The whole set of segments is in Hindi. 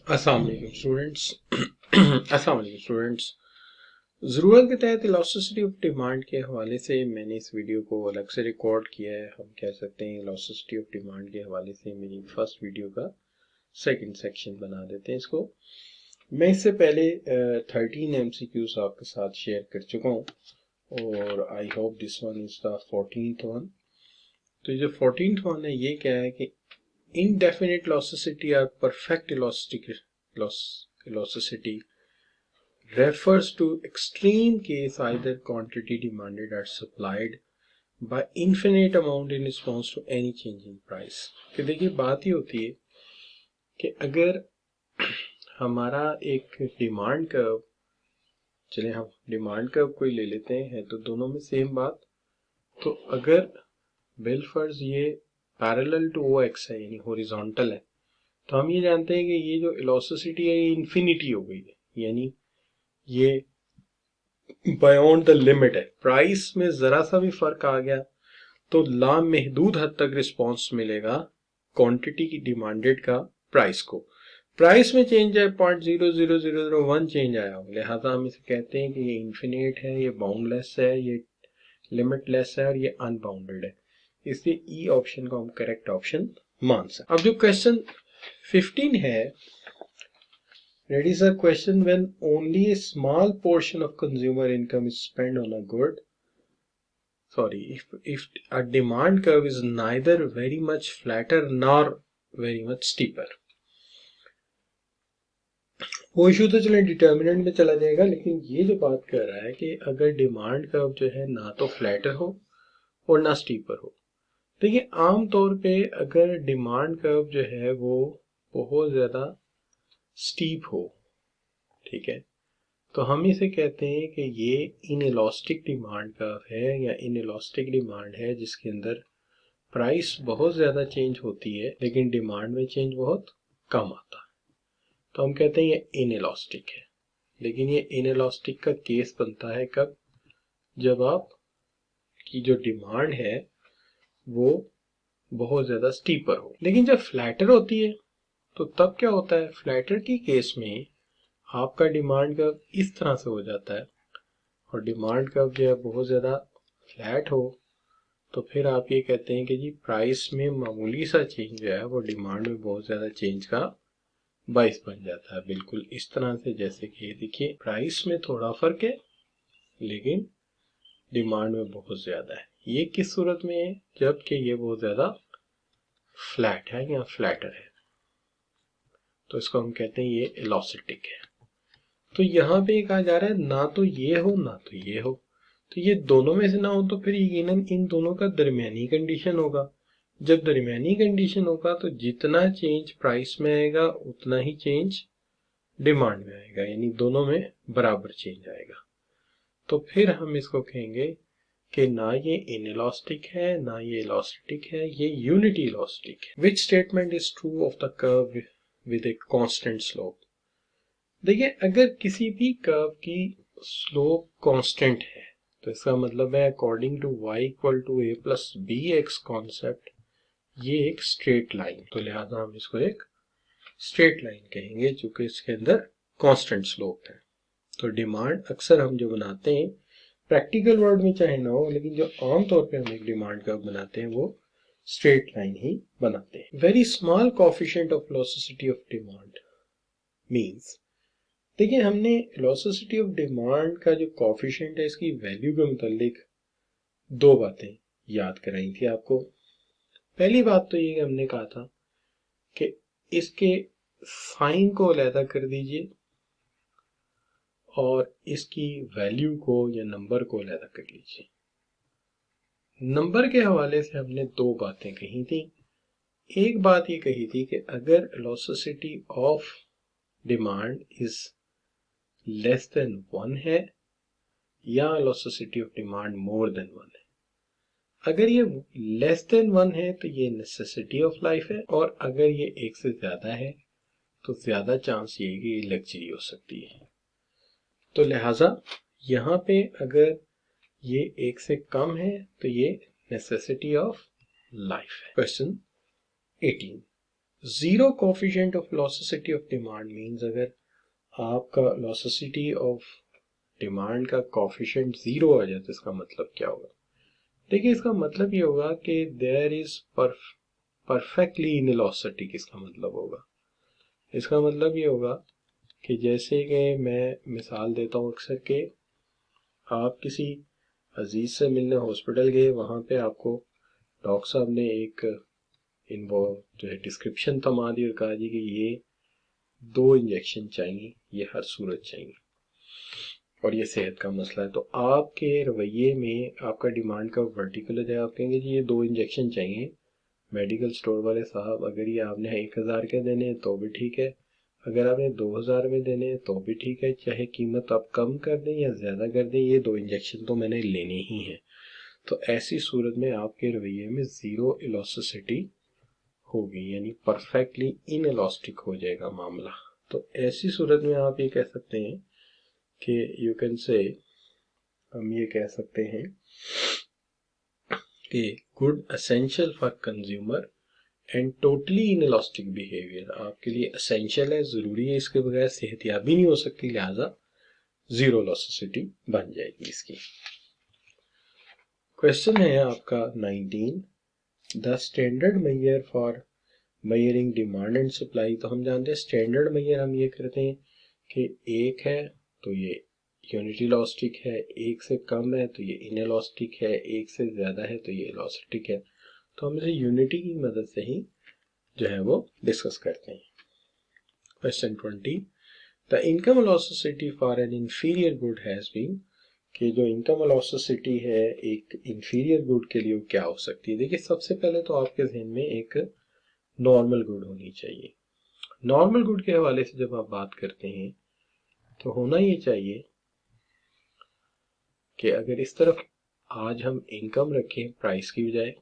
अस्सलाम वालेकुम स्टूडेंट्स ज़रूरत के तहत इलास्टिसिटी ऑफ डिमांड के हवाले से मैंने इस वीडियो को अलग से रिकॉर्ड किया है। हम कह सकते हैं इलास्टिसिटी ऑफ डिमांड के हवाले से मेरी फर्स्ट वीडियो का सेकंड सेक्शन बना देते हैं इसको। मैं इससे पहले 13 MCQs आपके साथ शेयर कर चुका हूँ और I hope this one is the 14th one. तो ये जो 14th वन है ये क्या है कि indefinite elasticity or perfect elasticity refers to extreme case either quantity demanded or supplied by infinite amount in response to any change in price। कि देखिए बात ये होती है कि अगर हमारा एक डिमांड कर्व, चले हम डिमांड कर्व कोई ले लेते हैं तो दोनों में सेम बात, तो अगर बिलफर्ज ये पैरेलल टू ओ एक्स है यानी हॉरिजॉन्टल है तो हम ये जानते हैं कि ये जो इलास्टिसिटी है ये इन्फिनिटी हो गई है, यानी ये बियॉन्ड द लिमिट है। प्राइस में जरा सा भी फर्क आ गया तो लामहदूद हद तक रिस्पॉन्स मिलेगा क्वांटिटी की डिमांडेड का प्राइस को। प्राइस में चेंज है 0.00001 चेंज आया हो, लिहाजा हम इसे कहते हैं कि ये इन्फिनिट है, ये बाउंडलेस है, ये लिमिटलेस है और ये अनबाउंडेड है। इसलिए ई ऑप्शन को हम करेक्ट ऑप्शन मान सकते। अब जो क्वेश्चन 15 है, that is a question when only a small portion of consumer income is spent on a good, if a demand curve is neither very much flatter nor very much steeper। वो इशू तो चले डिटर्मिनेंट में चला जाएगा, लेकिन ये जो बात कर रहा है कि अगर डिमांड कर्व जो है ना तो फ्लैटर हो और ना स्टीपर हो। देखिए आम तौर पे अगर डिमांड कर्व जो है वो बहुत ज़्यादा स्टीप हो, ठीक है, तो हम इसे कहते हैं कि ये इनइलास्टिक डिमांड कर्व है या इनइलास्टिक डिमांड है जिसके अंदर प्राइस बहुत ज़्यादा चेंज होती है लेकिन डिमांड में चेंज बहुत कम आता है, तो हम कहते हैं ये इनइलास्टिक है। लेकिन ये इनइलास्टिक का केस बनता है कब, जब आप की जो डिमांड है वो बहुत ज़्यादा स्टीपर हो। लेकिन जब फ्लैटर होती है तो तब क्या होता है, फ्लैटर की केस में आपका डिमांड कर्व इस तरह से हो जाता है और डिमांड कर्व जो है बहुत ज़्यादा फ्लैट हो तो फिर आप ये कहते हैं कि जी प्राइस में मामूली सा चेंज जो है वो डिमांड में बहुत ज़्यादा चेंज का बाइस बन जाता है। बिल्कुल इस तरह से जैसे कि ये देखिए प्राइस में थोड़ा फर्क है लेकिन डिमांड में बहुत ज़्यादा है। ये किस सूरत में है, जबकि ये बहुत ज़्यादा फ्लैट है या फ्लैटर है, तो इसको हम कहते हैं ये इलास्टिक है। तो यहाँ पे कहा जा रहा है ना तो ये हो ना तो ये हो, तो ये दोनों में से ना हो तो फिर यकीनन इन दोनों का दरमियानी कंडीशन होगा। जब दरमियानी कंडीशन होगा तो जितना चेंज प्राइस में आएगा उतना ही चेंज डिमांड में आएगा, यानी दोनों में बराबर चेंज आएगा। तो फिर हम इसको कहेंगे कि ना ये इनइलास्टिक है ना ये इलास्टिक है, ये यूनिटी इलास्टिक है। Which statement is true of the curve with a constant slope. देखिए अगर किसी भी कर्व की स्लोप कांस्टेंट है तो इसका मतलब है according to y equal to a plus B X concept ये एक स्ट्रेट लाइन, तो लिहाजा हम इसको एक स्ट्रेट लाइन कहेंगे चूंकि इसके अंदर कांस्टेंट स्लोप है। तो डिमांड अक्सर हम जो बनाते हैं प्रैक्टिकल वर्ल्ड में चाहे ना हो, लेकिन जो आम तौर पे हम एक डिमांड कर्व बनाते हैं वो स्ट्रेट लाइन ही बनाते हैं। Very small coefficient of elasticity of demand means, देखिए हमने इलास्टिसिटी ऑफ डिमांड का जो कोएफिशिएंट है इसकी वैल्यू के मुतालिक दो बातें याद कराई थी आपको। पहली बात तो ये हमने कहा था कि इसके साइन को अलहदा कर दीजिए और इसकी वैल्यू को या नंबर को अलहदा कर लीजिए। नंबर के हवाले से हमने दो बातें कही थी। एक बात ये कही थी कि अगर elasticity of demand is less than 1 है या elasticity of demand more than 1 है। अगर ये लेस देन 1 है तो ये नेसेसिटी ऑफ लाइफ है, और अगर ये एक से ज्यादा है तो ज्यादा चांस ये है कि ये लग्जरी हो सकती है। तो लिहाजा यहाँ पे अगर ये एक से कम है तो ये नेसेसिटी ऑफ लाइफ है। Question 18, zero coefficient of velocity of demand means अगर आपका वेलोसिटी ऑफ डिमांड का कोफिशिएंट जीरो आ जाए तो इसका मतलब क्या होगा? देखिए, इसका मतलब ये होगा कि देयर इज परफेक्टली इनवेलोसिटी। किसका मतलब होगा? इसका मतलब ये होगा कि जैसे कि मैं मिसाल देता हूँ अक्सर के, आप किसी अजीज से मिलने हॉस्पिटल गए, वहाँ पे आपको डॉक्टर साहब ने एक इन्वो जो है डिस्क्रिप्शन थमा दी और कहा जी कि ये 2 इंजेक्शन चाहिए, ये हर सूरत चाहिए और ये सेहत का मसला है। तो आपके रवैये में आपका डिमांड का वर्टिकल हो जाए, आप कहेंगे जी ये 2 इंजेक्शन चाहिए। मेडिकल स्टोर वाले साहब, अगर ये आपने 1000 के देने हैं तो भी ठीक है, अगर आपने 2000 में देने हैं तो भी ठीक है, चाहे कीमत आप कम कर दें या ज़्यादा कर दें, ये 2 इंजेक्शन तो मैंने लेने ही हैं। तो ऐसी सूरत में आपके रवैये में ज़ीरो इलास्टिसिटी होगी, यानी परफेक्टली इनइलास्टिक हो जाएगा मामला। तो ऐसी सूरत में आप ये कह सकते हैं कि यू कैन से, हम ये कह सकते हैं कि good essential for consumer and totally inelastic behaviour आपके लिए एसेंशियल है, ज़रूरी है, इसके बगैर सेहतयाबी नहीं हो सकती, लिहाजा जीरो इलास्टिसिटी बन जाएगी इसकी। क्वेश्चन है आपका 19, the standard major for measuring demand and supply. तो हम जानते हैं स्टैंडर्ड मेजर हम ये करते हैं कि 1 है तो ये यूनिटी इलास्टिक है, 1 से कम है तो ये इनइलास्टिक है, 1 से ज़्यादा है तो ये इलास्टिक है। तो हम इसे यूनिटी की मदद से ही जो है वो डिस्कस करते हैं। Question 20, the income elasticity for an inferior good has been, कि जो इनकम इलास्टिसिटी है एक इंफीरियर गुड के लिए क्या हो सकती है? देखिए, सबसे पहले तो आपके जहन में एक नॉर्मल गुड होनी चाहिए। नॉर्मल गुड के हवाले से जब आप बात करते हैं तो होना ये चाहिए कि अगर इस तरफ आज हम इनकम रखें प्राइस की बजाय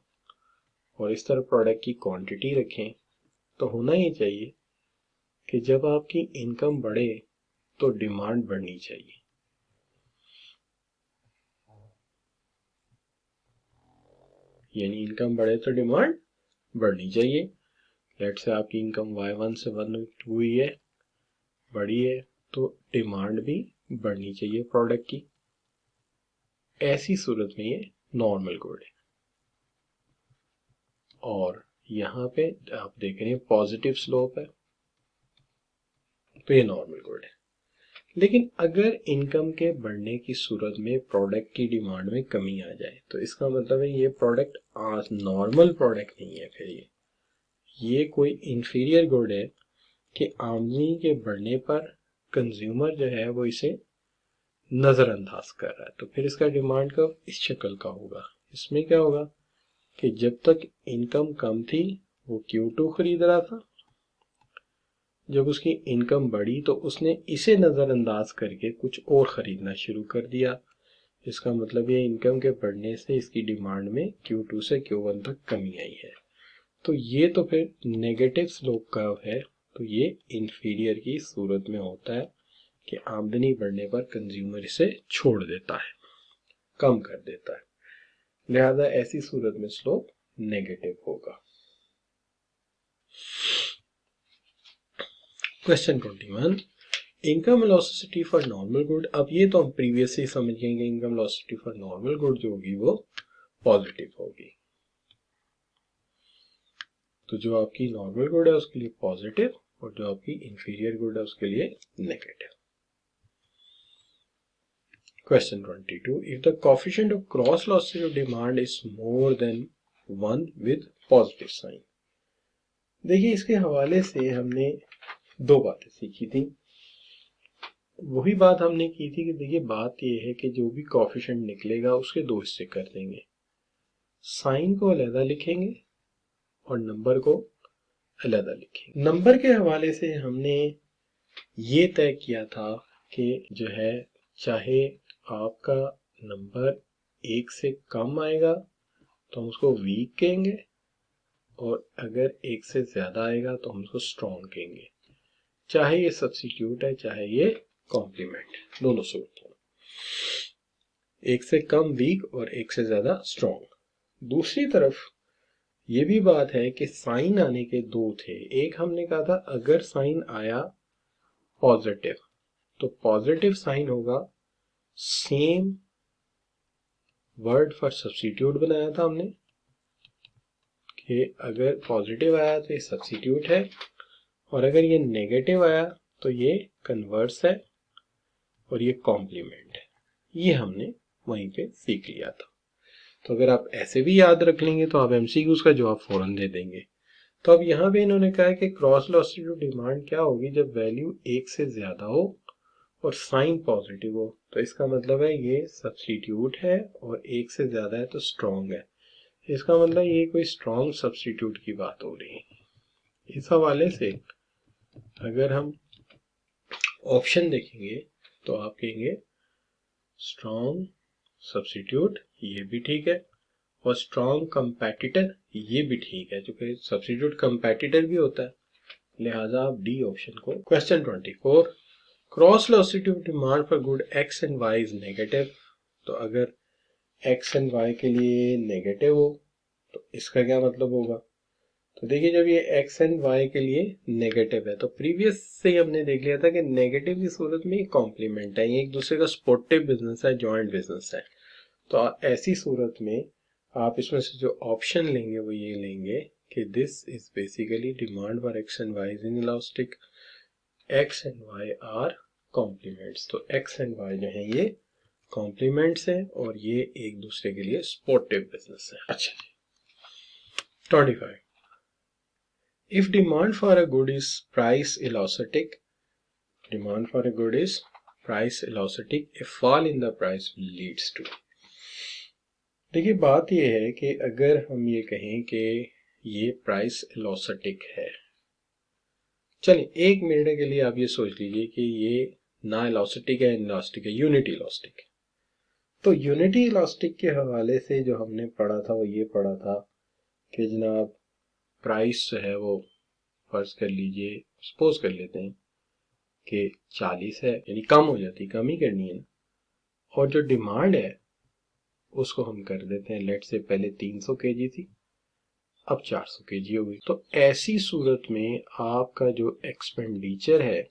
और इस तरफ प्रोडक्ट की क्वांटिटी रखें, तो होना ये चाहिए कि जब आपकी इनकम बढ़े तो डिमांड बढ़नी चाहिए। यानी इनकम बढ़े तो डिमांड बढ़नी चाहिए। लेट से आपकी इनकम y1 से 1 हुई है, बढ़ी है, तो डिमांड भी बढ़नी चाहिए प्रोडक्ट की। ऐसी सूरत में ये नॉर्मल गुड है। और यहाँ पे आप देख रहे हैं पॉजिटिव स्लोप है, तो ये नॉर्मल गुड है। लेकिन अगर इनकम के बढ़ने की सूरत में प्रोडक्ट की डिमांड में कमी आ जाए तो इसका मतलब है ये प्रोडक्ट आज नॉर्मल प्रोडक्ट नहीं है, फिर ये कोई इंफीरियर गुड है कि आमदनी के बढ़ने पर कंज्यूमर जो है वो इसे नज़रअंदाज कर रहा है। तो फिर इसका डिमांड कर्व इस शक्ल का होगा। इसमें क्या होगा कि जब तक इनकम कम थी वो Q2 खरीद रहा था, जब उसकी इनकम बढ़ी तो उसने इसे नज़रअंदाज करके कुछ और ख़रीदना शुरू कर दिया। इसका मतलब ये इनकम के बढ़ने से इसकी डिमांड में Q2 से Q1 तक कमी आई है। तो ये तो फिर नेगेटिव स्लोप कर्व है। तो ये इंफीरियर की सूरत में होता है कि आमदनी बढ़ने पर कंज्यूमर इसे छोड़ देता है, कम कर देता है, लिहाजा ऐसी सूरत में स्लोप नेगेटिव होगा। Question 21, income elasticity for normal good. अब ये तो हम प्रीवियस से समझ गए कि income elasticity for normal good जो होगी वो पॉजिटिव होगी। तो जो आपकी नॉर्मल गुड है उसके लिए पॉजिटिव और जो आपकी इंफीरियर गुड है उसके लिए negative. Question 22, if the coefficient of cross elasticity of demand is more than 1 with positive sign. देखिए, इसके हवाले से हमने 2 बातें सीखी थी। वही बात हमने की थी कि देखिए, बात यह है कि जो भी कोएफिशिएंट निकलेगा उसके 2 हिस्से कर देंगे, साइन को अलग लिखेंगे और नंबर को अलग लिखेंगे। नंबर के हवाले से हमने ये तय किया था कि जो है चाहे आपका नंबर 1 से कम आएगा तो हम उसको वीक कहेंगे और अगर 1 से ज्यादा आएगा तो हम उसको स्ट्रॉन्ग कहेंगे, चाहे ये सब्स्टिट्यूट है चाहे ये कॉम्प्लीमेंट, दोनों सूरत हो। 1 से कम वीक और 1 से ज्यादा स्ट्रॉन्ग। दूसरी तरफ ये भी बात है कि साइन आने के दो थे। एक हमने कहा था अगर साइन आया पॉजिटिव तो पॉजिटिव साइन होगा, सेम वर्ड फॉर सब्स्टिट्यूट बनाया था हमने कि अगर पॉजिटिव आया तो ये सब्स्टिट्यूट है और अगर ये नेगेटिव आया तो ये कन्वर्स है और ये कॉम्प्लीमेंट है। ये हमने वहीं पे सीख लिया था। तो अगर आप ऐसे भी याद रख लेंगे तो आप एमसीक्यूज का जवाब फौरन दे देंगे। तो अब यहाँ पे इन्होंने कहा है कि क्रॉस लॉसिट्यूड डिमांड क्या होगी जब वैल्यू एक से ज्यादा हो और साइन पॉजिटिव हो। तो इसका मतलब है ये सब्स्टिट्यूट है और एक से ज्यादा है तो स्ट्रॉन्ग है। इसका मतलब ये कोई स्ट्रॉन्ग सब्स्टिट्यूट की बात हो रही है। इस हवाले से अगर हम ऑप्शन देखेंगे तो आप कहेंगे स्ट्रॉन्ग सब्स्टिट्यूट, ये भी ठीक है, और स्ट्रॉन्ग कंपेटिटर ये भी ठीक है, क्योंकि सब्स्टिट्यूट कंपेटिटर भी होता है, लिहाजा आप डी ऑप्शन को। Question 24, cross latitude demand for good X and Y is negative. तो अगर एक्स एंड वाई के लिए नेगेटिव हो तो इसका क्या मतलब होगा? तो देखिए जब ये एक्स एंड वाई के लिए नेगेटिव है तो प्रीवियस से ही हमने देख लिया था कि नेगेटिव की सूरत में कॉम्प्लीमेंट है, ये एक दूसरे का सपोर्टिव बिजनेस है, जॉइंट बिजनेस है। तो ऐसी सूरत में आप इसमें से जो ऑप्शन लेंगे वो ये लेंगे कि this is basically demand for X and Y is inelastic, X and Y are complements. तो एक्स एंड वाई जो है ये कॉम्प्लीमेंट्स है और ये एक दूसरे के लिए सपोर्टिव बिजनेस है। अच्छा जी, 25, if demand for a good is price elastic, demand for a good is price elastic, a fall in the price leads to। देखिए बात ये है कि अगर हम ये कहें कि ये प्राइस इलास्टिक है, चलिए एक मिनट के लिए आप ये सोच लीजिए कि ये ना इलास्टिक है, इलास्टिक है, यूनिटी इलास्टिक है। तो यूनिटी इलास्टिक के हवाले से जो हमने पढ़ा था वो ये पढ़ा था कि जनाब प्राइस जो है वो फर्ज कर लीजिए, सपोज कर लेते हैं कि 40 है, यानी कम हो जाती, कम ही करनी है ना, और जो डिमांड है उसको हम कर देते हैं लेट से पहले 300 केजी थी, अब 400 केजी हो गई। तो ऐसी सूरत में आपका जो एक्सपेंडिचर है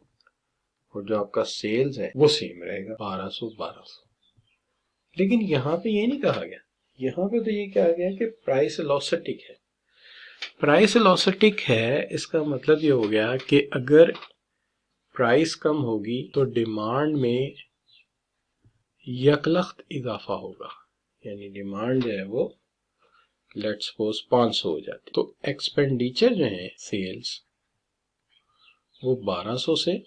और जो आपका सेल्स है वो सेम रहेगा, 1200। लेकिन यहाँ पे ये नहीं कहा गया, यहाँ पे तो ये कहा गया कि प्राइस इलास्टिक है। प्राइस इलास्टिक है इसका मतलब ये हो गया कि अगर प्राइस कम होगी तो डिमांड में यकलख्त इजाफा होगा, यानी डिमांड जो है वो लेट्स सपोज 500 हो जाती, तो एक्सपेंडिचर जो है सेल्स वो 1200 से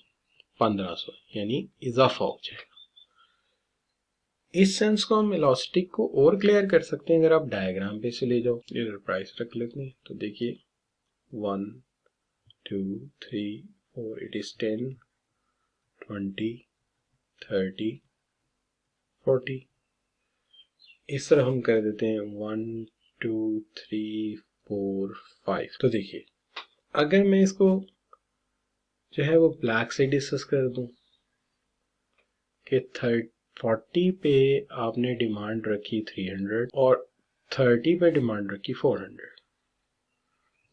1500 यानी इजाफा हो जाएगा। इस सेंस को हम इलास्टिक को और क्लियर कर सकते हैं अगर आप डायग्राम पे से ले जाओ। इधर प्राइस रख लेते हैं तो देखिए 1 2 3 4, इट इज 10 20 30 40। इस तरह हम कर देते हैं 1 2 3 4 5। तो देखिए अगर मैं इसको जो है वो ब्लैक से डिस्कस कर दूं कि 40 पे आपने डिमांड रखी 300 और 30 पे डिमांड रखी 400।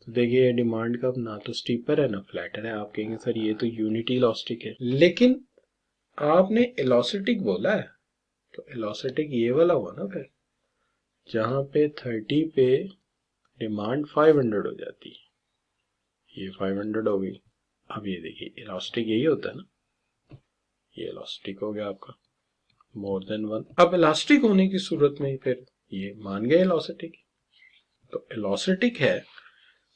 तो देखिए डिमांड का ना तो स्टीपर है ना फ्लैटर है। आप कहेंगे सर ये तो यूनिटी इलास्टिक है, लेकिन आपने इलास्टिक बोला है तो इलास्टिक ये वाला हुआ ना, फिर जहां पे 30 पे डिमांड 500 हो जाती है, ये 500 हो गई। अब ये देखिए इलास्टिक यही होता है ना, ये इलास्टिक हो गया आपका मोर देन 1। अब इलास्टिक होने की सूरत में फिर ये मान गए इलास्टिक, तो इलास्टिक है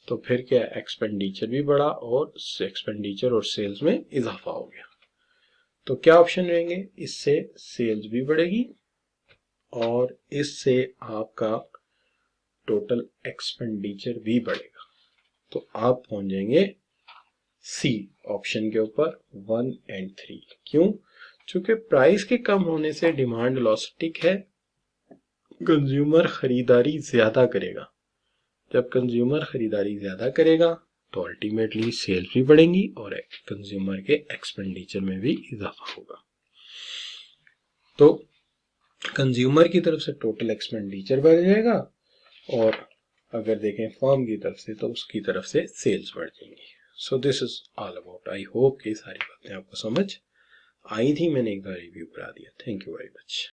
तो फिर क्या, एक्सपेंडिचर भी बढ़ा और एक्सपेंडिचर और सेल्स में इजाफा हो गया। तो क्या ऑप्शन रहेंगे, इससे सेल्स भी बढ़ेगी और इससे आपका टोटल एक्सपेंडिचर भी बढ़ेगा। तो आप पहुंच जाएंगे सी ऑप्शन के ऊपर 1 और 3। क्यों? चूंकि प्राइस के कम होने से डिमांड इलास्टिक है, कंज्यूमर खरीदारी ज्यादा करेगा। जब कंज्यूमर खरीदारी ज्यादा करेगा तो अल्टीमेटली सेल्स भी बढ़ेंगी और कंज्यूमर के एक्सपेंडिचर में भी इजाफा होगा। तो कंज्यूमर की तरफ से टोटल एक्सपेंडिचर बढ़ जाएगा और अगर देखें फर्म की तरफ से तो उसकी तरफ से सेल्स बढ़ जाएंगी। So this is all about. I hope कि सारी बातें आपको समझ आई थी, मैंने एक बार रिव्यू करा दिया। Thank you very much.